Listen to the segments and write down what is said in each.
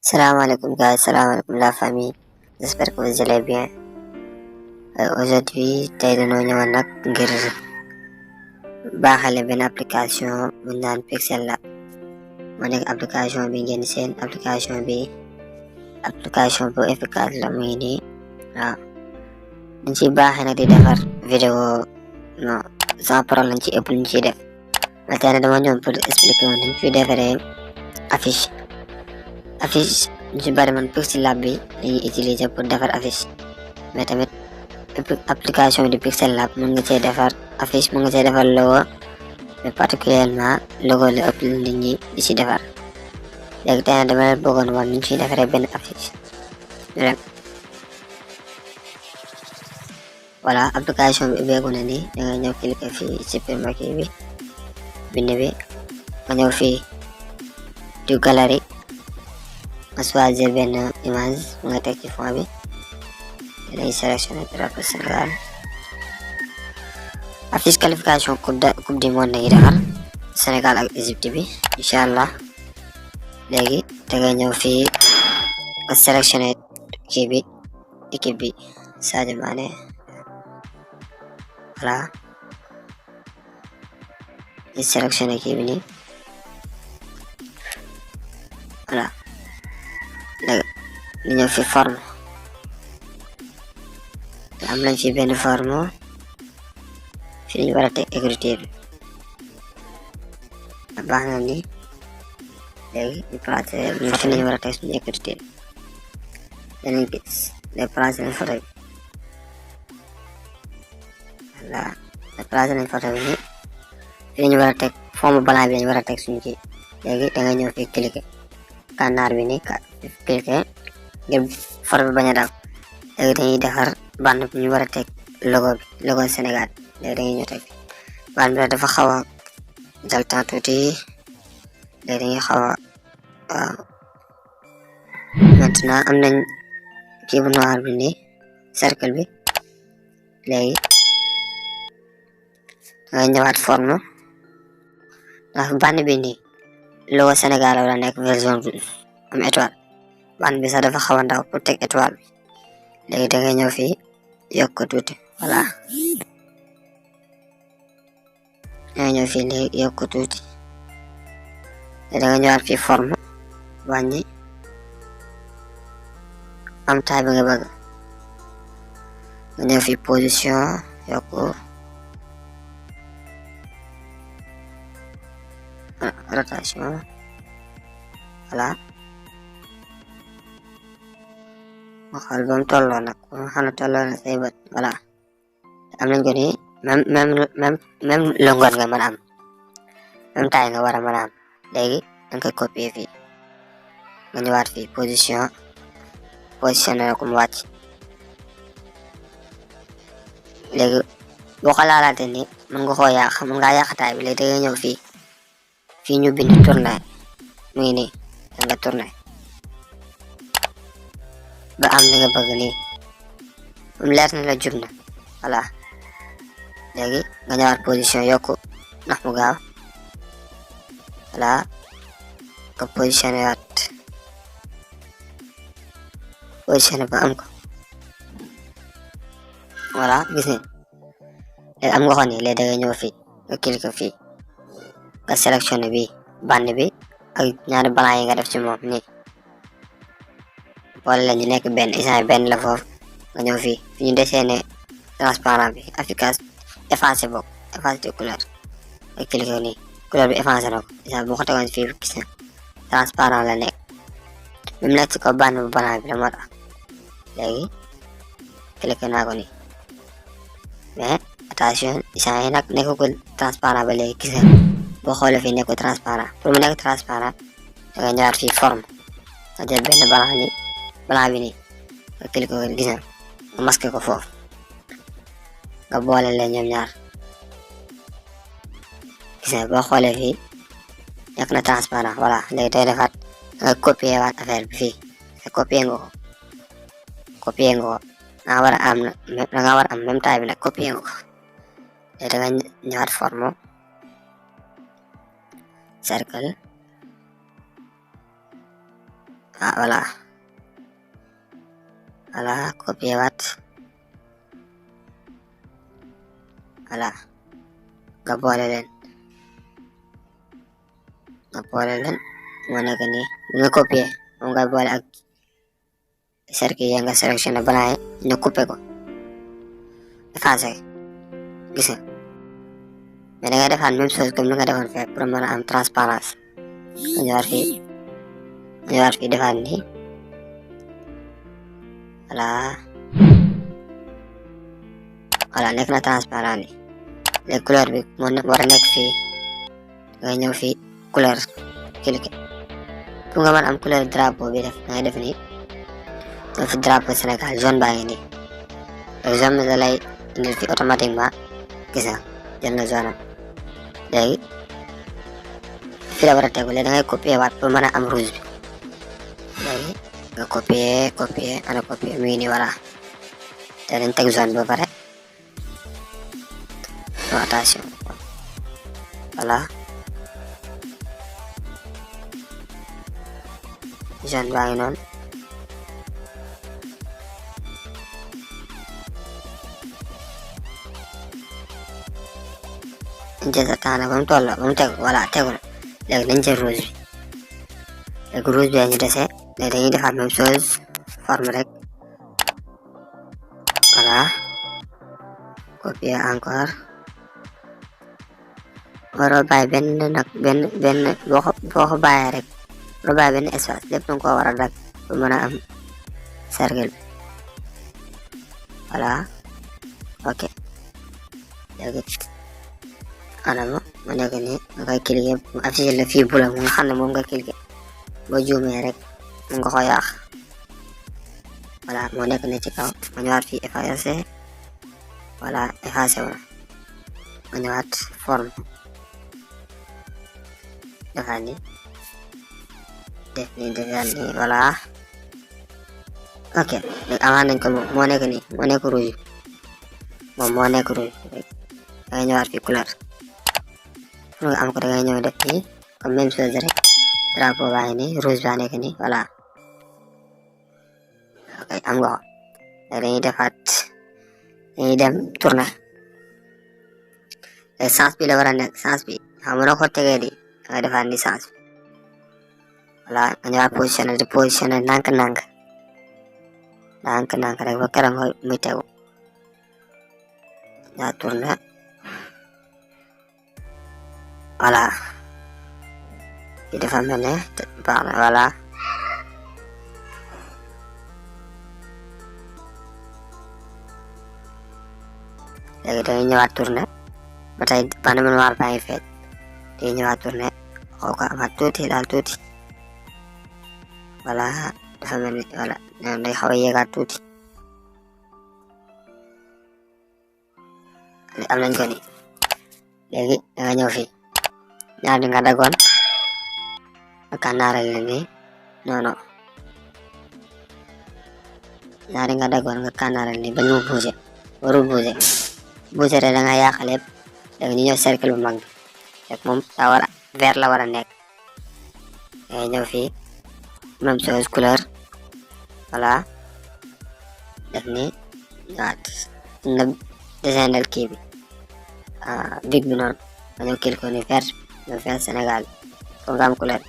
Salam alaikum guys, salam alaikum la famille. J'espère que vous allez bien. Aujourd'hui, tey dañoo ñëwoon nag ngir baaxale benn application bu ñu naan Pixel Lab. Moo nekk application bi ngeen seen application bi application bu efficace la muy nii waaw. dañ ciy baaxee nag di defar vidéo non sans problème ci ëpp luñ ciy def. mais tey nag dama ñëw pour expliquer woon dañ fi defaree affiche ñu ci bari man Pixel Lab bi dañuy utiliser pour defar affiche mais tamit application di Pixel Lab mën nga cee defar affiche mën nga cee defar logo mais particulièrement logo la ëpp nit ñi di ci defar. léegi tey nag dama leen bëggoon wan ni ñu ciy defaree benn affiche rek voilà application bi ubbeeku na ni da nga ñëw cliquer fii ci kii bi bind bi nga ñëw fii du galerie nga choisir benn image nga teg ci fond bi dañuy sélectionner drapeau Sénégal affiche qualification coupe du monde nañuy defar Sénégal ak Égypte bi incha allah. léegi da ngay ñëw fii nga sélectionner kii bi équipe bi Sadio Mané voilà ñu sélectionner kii bi nii voilà léegi ñu ñëw fi forme am nañ fi benn forme fi ñu war a teg écriture bi baax na ni léegi ñu placé ñu fi ñu war a teg suñu écriture danañ gis les placé nañ photo bi voilà les placé nañ photo bi nii fi ñu war a teg forme blanc bi lañu war a teg suñu kii léegi da nga ñëw fi cliquer kànnaar bi nii cliquer ngir photo bi bañ a daw léegi dañuy defar bande bi ñu war a teg logo Sénégal léegi dañuy ñëw teg bande bi dafa xaw a jël temps tuuti léegi dañuy xaw a waaw maintenant am nañ kii bu noir bi nii cercle bi léegi dangay ñëwaat forme ndax bande bi nii logo Sénégal la nekk version bi am étoile bande bi sax dafa xaw a ndaw pour teg étoile bi léegi da ngay ñëw fii yokk ko tuuti voilà da ngay ñëw fii léegi yokk ko tuuti da nga ñëwaat fii forme wàññi am taay bi nga bëgg nga ñëw fii position yokk rotation voilà nga xool ba mu tolloo nag ba mu xam ne tolloo na say bët voilà am nañ ko ni même longueur nga mën a am même taille nga war a mën a am léegi da nga koy copier fii nga ñëwaat fii positionné ko mu wàcc léegi boo ko laalaatee ni mën nga koo yàq mën ngaa yàq taille bi léegi da ngay ñëw fii ñu bind tourner mu ngi nii da nga tourner ba am li nga bëgg nii mu leer na la jub na voilà léegi nga ñëwaat position yokku ndax mu gaaw voilà nga positionné ba am ko voilà gis nga léegi am nga ko nii léegi da ngay ñëw fii nga cliquer fii nga sélectionné bi bande bi ak ñaari blanc yi nga def ci moom nii boole la ñu nekk benn instant benn la foofu nga ñëw fii fi ñu dessiné transparent bi efficace effacé bokk effacé de couleur nga cliquer nii couleur bi effacé na ko instant bu ko tegoon fii gis na transparent la nekk même nekk ci kaw bande bu blanc bi la moo tax léegi cliquer naa ko nii mais attention instant yi nag nekkul transparent ba léegi gis nga boo xoolee fii nekkul transparent pour mu nekk transparent da nga ñëwaat fii forme nga jël benn blanc bi nii nga cliquer ko gis nga nga masqué ko foofu nga boole leen ñoom ñaar gis nga boo xoolee fii nekk na transparent voilà léegi day defaat nga copier waat affaire bi fii nga copier nga ko da nga war a am même taille bi nag copier nga ko léegi da nga ñëwaat forme cercle voilà copier waat voilà nga boole leen moo nekk nii nga copier moom nga boole ak cercle yi nga sélectionné balaa ñu coupé ko effacé gis nga mais da ngay defaat même chose comme ni nga defoon fee pour mën a am transparence nga ñëwaat fii defaat nii voilà nekk na transparent ni léegi couleur bi moo war a nekk fii dangay ñëw fii couleur cliqué pour nga mën am couleur drapeau bi def dangay def nii ñëw fi drapeau Sénégal jaune baa ngi nii léegi jaune bi da lay indil fi automatiquement gis nga jël na jaune am léegi fii la war a tegu léegi dangay copier waat pour mën a am rouge bi léegi nga copier ana copier mu ngi nii voilà te dañ teg jaune ba pare attention voilà jaune baa ngi noonu jël sa temps nag ba mu toll ba mu tegu voilà tegul léegi nañ jël rouge bi léegi rouge bi ñu dese léegi dañuy defaat même chose forme rek voilà copier encore waroo bàyyi benn boo ko bàyyee rek waroo bàyyi benn espace lépp danga ko war a dag pour mën a am cercle bi voilà ok léegi anam ma nekk nii nga koy cliquer mu affiché la fii bula mu nga xam ne moom nga cliquer boo juumee rek mu nga ko yàq voilà moo nekk ne ci kaw ma ñëwaat fii effacé voilà effacé wu na ma ñëwaat forme defaat ni defaat ni voilà ok léegi amaat nañ ko moo nekk nii moo nekk rouge moom moo nekk rouge da ngay ñëwaat fii couleur pour nga am ko da ngay ñëw def nii comme même chose rek drapeau baa ngi nii rouge baa nekk nii voilà ok am nga ko léegi dañuy defaat dañuy dem tourner léegi sens bi la war a nekk sens bi xam nga ko tegee di da ngay defaat ni sens bi voilà nga ñëwaat positionné ndànk-ndànk rek ba keroog muy tegu daa tourner voilà di dafa mel ne baax na voilà léegi dañuy ñëwaat tourner ba tey bande noir baa ngi feeñ dañuy ñëwaat tourner xoo ko amaat tuuti daal tuuti voilà dafa mel ni voilà day xaw a yéegaat tuuti am nañ ko ni léegi danga ñëw fii ñaar di nga dagoon ak naaral leen nii non ñaar di nga dagoon nga kànnaaral nii bañ mu bouger warul bouger rek da nga yàq lépp léegi ñu ñëw cercle bu mag bi rek moom daa war a vert la war a nekk dangay ñëw fii même chose couleur voilà def nii waat nga desenel kii bi big bi noonu nga ñëw kil ko ni vert Sénégal pour nga am couleur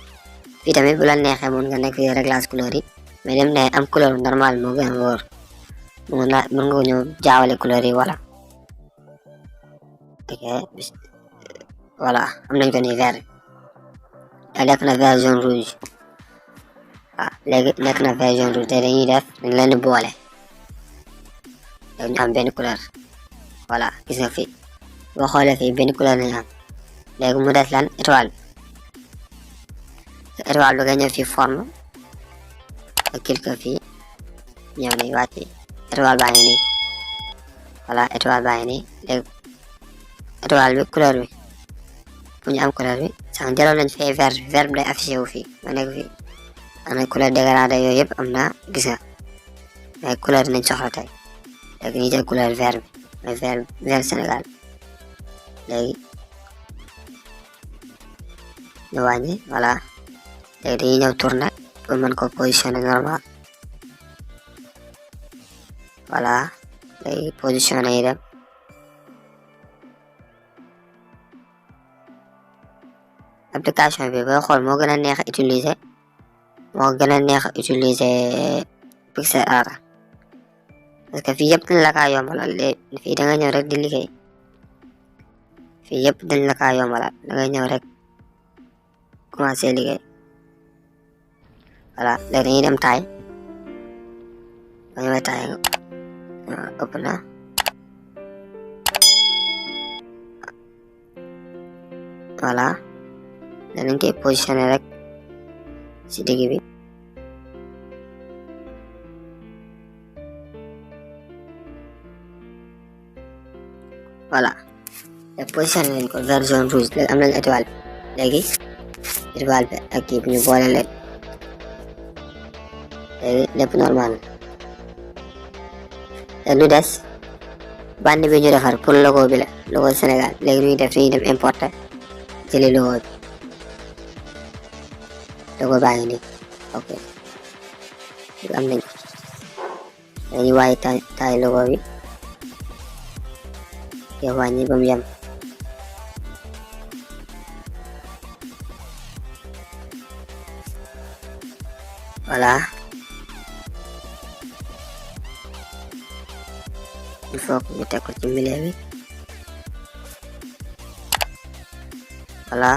fii tamit bu la neexee mun nga nekk fii réglage couleur yi mais dem ne am couleur normal moo gën a wóor mun nga ñëw jaawale couleur yi voilà ok voilà am nañ ko ni vert nekk na vert jaune rouge léegi nekk na vert jaune rouge te dañuy def dañ leen di boole léegi ñu am benn couleur voilà gis nga fii boo xoolee fii benn couleur lañu am léegi mu des lan étoile bi étoile bi nga ñëw fii forme nga cliqué fii ñëw nii wàcc étoile baa ngi nii voilà étoile baa ngi nii léegi étoile bi couleur bi pour ñu am couleur bi sax jëloon nañ fii vert bi day affiché wu fii ma nekk fii am na couleur dégradé yooyu yëpp am na gis nga mais couleur nañ soxla tey léegi ñu jël couleur vert bi mais vert Sénégal léegi ñu wàññi voilà léegi dañuy ñëw tourner pour mën ko positionner normal. Voilà léegi positionner yi dem application bi booy xool moo gën a neex a utiliser Pixel Art parce que fii yëpp dañ la kaa yombalal fii da nga ñëw rek di liggéey fii yëpp dañ la kaa yombalal da nga ñëw rek commencé liggéey. Voilà léegi dañuy dem taay dañu may taay ëpp na voilà danañ koy positionner rek ci digg bi. Voilà léegi positionné nañ ko vert jaune rouge léegi am nañ étoile bi léegi étoile bi ak kii bi ñu boole leen léegi lépp normal te lu des band bi ñu defar pour logo bi la logo Sénégal léegi ñuy def dañuy dem importer jëli logo bi logo baa ngi nii ok am nañ dañuy waaye taay logo bi ya wàññi ba mu yem voilà il faut que ñu teg ko ci milieu bi voilà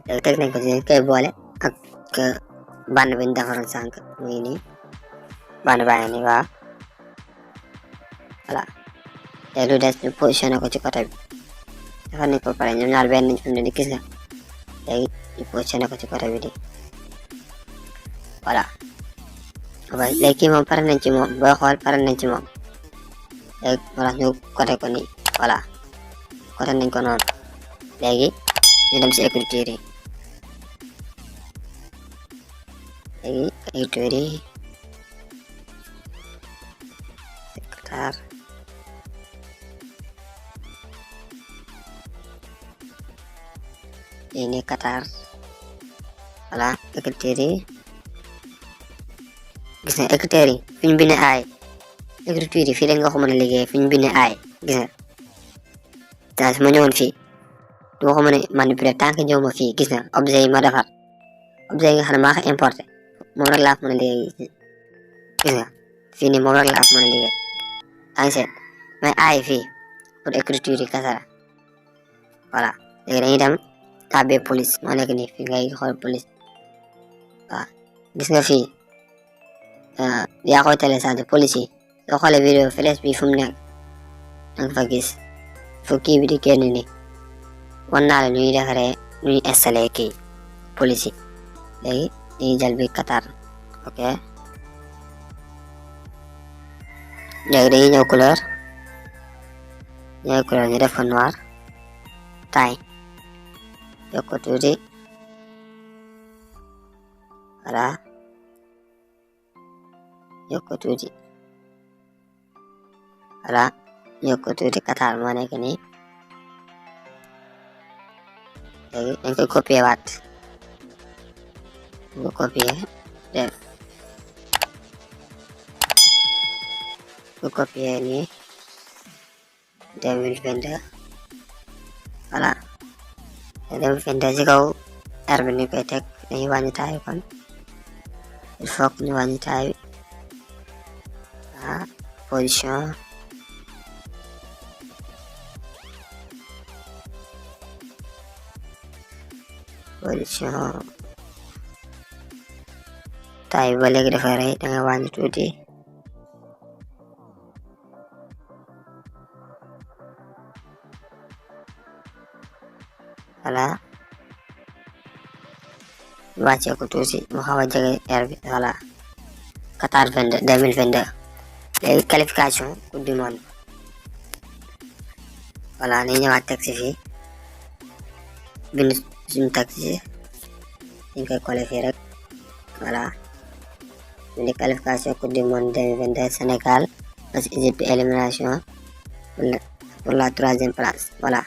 léegi teg nañ ko ci koy boole ak band bi ñu defaroon sànq mu ngi nii band baa ngi nii waaw voilà léegi lu des ñu positionné ko ci côté bi defar nañ ko pare ñoom ñaar benn nañ fi mu ne di gis nga léegi ñu positionné ko ci côté bi di voilà léegi kii moom pare nañ ci moom booy xool pare nañ ci moom léegi wala ñu côté ko nii voilà côté nañ ko noonu léegi ñu dem si écriture yi léegi écriture yi Qatar lii nii Qatar voilà écriture yi gis nga écriture yi fi ñu bindee aay écriture yi fii dañ nga ko mën a liggéey fi ñu bindee aay gis nga daa su ma ñëwoon fii du ma ko mën a manipuler tant que ñëw ma fii gis nga objet yi ma defar objet yi nga xam ne maa ko importé moom rek laa ko mën a liggéey gis nga fii nii moom rek laa ko mën a liggéey yaa ngi seet mais aay fii pour écriture yi kese la voilà léegi dañuy dem tabé police moo nekk nii fii ngay xool police waaw gis nga fii yaa koy téléchargé police yi soo xoolee vidéo flèche bi fu mu nekk danga fa gis fu kii bi di génn nii wan naa la ñuy defaree ñuy installé kii police yi léegi dañuy jël bi Qatar ok léegi dañuy ñëw couleur ñu def ko noir taille yokk ko tuuti voilà yokk ko tuuti voilà yokk ko tuuti Qatar moo nekk nii léegi dañ koy copier waat bu copier def bu copier nii 2022 voilà 2022 ci kaw R bi ni koy teg dañuy wàññi taay kon il faut que ñu wàññi taay ah position taay ba léegi dafa rëy da nga wàññi tuuti voilà wàccee ko tuuti mu xaw a jege R bi voilà Qatar 2022 léegi qualification coupe du monde voilà ni ñëwaat teg si fii bind suñu teg si dañ koy collé fii rek voilà bind qualification coupe du monde 2022 Sénégal parce que Égypte élimination pour la 3e place voilà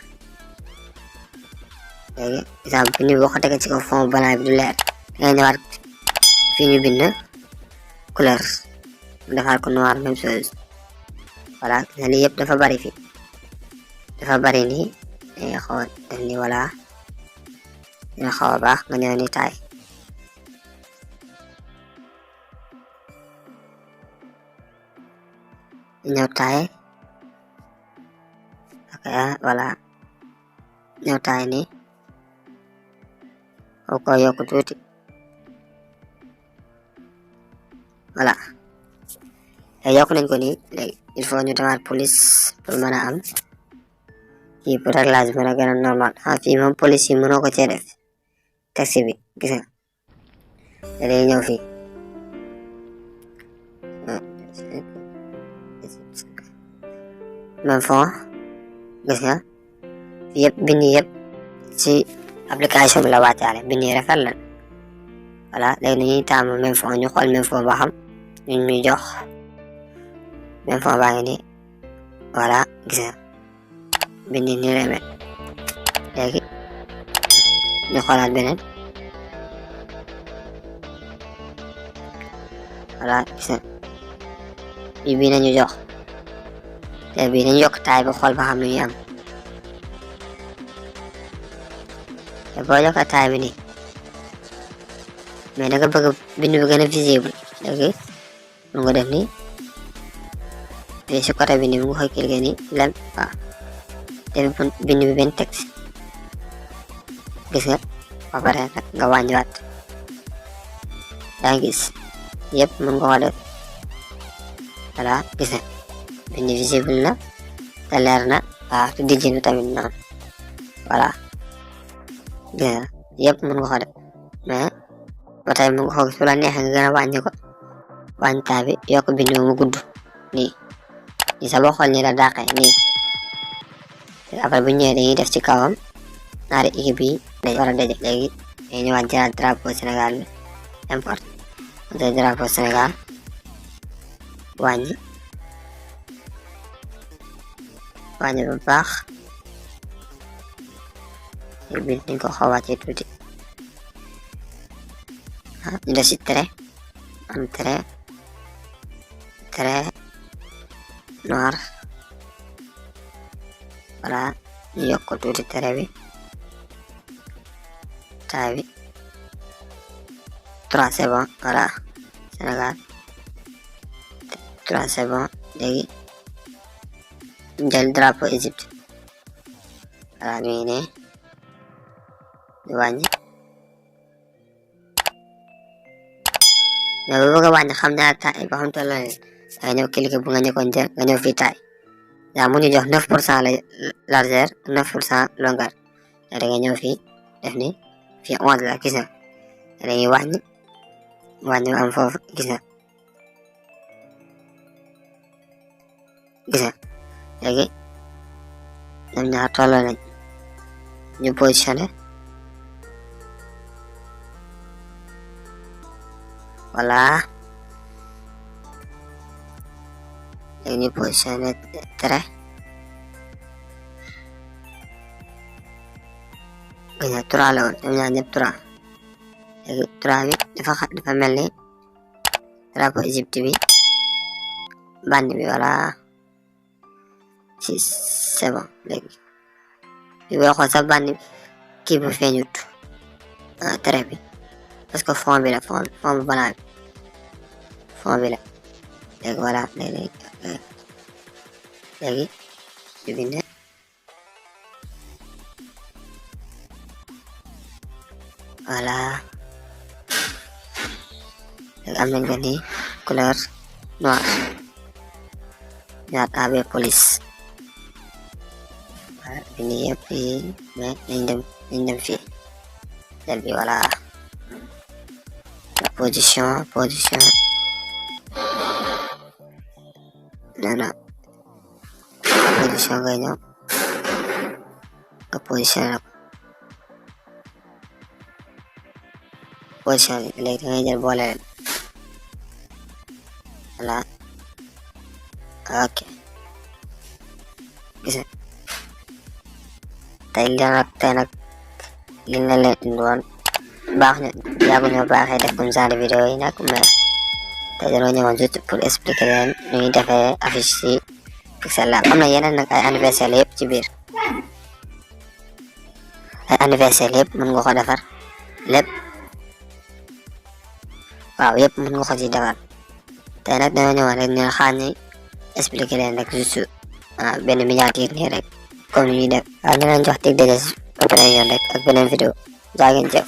léegi exemple bind bi boo ko tegee ci kaw fond blanc bi du leer dangay ñëwaat fii ñu bind couleur defaat ko noir même chose voilà lii yëpp dafa bari fi dafa bari nii dangay xaw a def nii voilà dina xaw a baax nga ñëw ni taay ñëw taay ok voilà ñëw taay nii xaw ko yokk tuuti voilà yokk nañ ko nii léegi il faut ñu demaat police pour mën a am kii pour réglage mën a gën a normal fii moom police yi mënoo ko cee def texte bi gis nga day ñëw fii même fond gis nga fii yëpp bind yëpp ci application bi la wàccaale bind yi rafet la voilà léegi dañuy taamu même fond ñu xool même fond ba xam ñu ñuy jox même fond baa ngi nii voilà gis nga bind nii lay mel léegi ñu xoolaat beneen voilà gis nga bii nañu jox te bii nañu yokk taay ba xool ba xam lu ñuy am te boo yokk taay bi nii mais da nga bëgg bind bi gën a visible léegi mu nga def nii te si côté bind bi nga koy cliquer nii lem waaw def bind bi benn texte gis nga ba pare nag nga wàññiwaat yaa ngi gis yëpp mën nga ko def voilà gis nga bind visible na te leer na waaw te dijji na tamit noonu voilà gis nga yëpp mën nga ko def mais ba tey mën nga ko su la neexee nga gën a wàññi ko wàññi taay bi yokk bind bi mu gudd nii nii sa boo xool nii la dàqee nii après bu ñëwee dañuy def ci kawam ñaari équipe yi dañ war a daje léegi dañuy ñëwaat jëlaat drapeau Sénégal bi import te drapeau Sénégal wàññi bu baax bi dañ ko xaw a wàccee tuuti ñu def ci trait am trait noir voilà ñu yokk ko tuuti trait bi taay bi 3 c'est bon voilà Sénégal 3 c'est bon léegi jël drapeau Égypte voilà mi ngi ne di wàññi mais bu bëgg a wàññi xam naa taay ba xam toll leen nga ñëw cliquer bu nga ñëkkoon jël nga ñëw fii taay daa mu ñu jox 9% la largeur 9% longueur da nga ñëw fii def ni fii 11 la gis nga dañuy wàññi am foofu gis nga léegi ñoom ñaar tolloo nañ ñu positionné voilà léegi ñu positionné trait gis nga 3 la woon ñoom ñaar ñëpp 3 léegi 3 bi dafa mel ni drapeau Égypte bi band bi voilà c'est bon léegi bi boo xool sa band kii bu feeñut trait bi parce que fond bi la fond bu banaa bi fond bi la léegi voilà léegi ñu bind voilà léegi am nañ ko ni couleur noir ñaat AB police voilà bind yëpp yi mais nañ dem fii del bi voilà la position non position ngay ñëw nga position la position bi léegi dangay jël boole leen voilà ok gis nga tey nag li la leen indi woon baax na yàggu ñoo baaxee def comme genre vidéo yi nag mais te dañoo ñëwoon juste pour expliquer leen nu ñuy defee affiche ci Pixel Lab. am na yeneen nag ay anniversaire yëpp ci biir ay anniversaire yëpp mën nga ko defar lépp waaw yëpp mën nga ko ci defar te nag dañoo ñëwoon rek ñu xaar ni expliquer leen rek juste benn miniature nii rek comme ni ñuy def waaw ñu leen jox tig dégg si beneen yoon rek ak beneen vidéo jaa ngeen jëf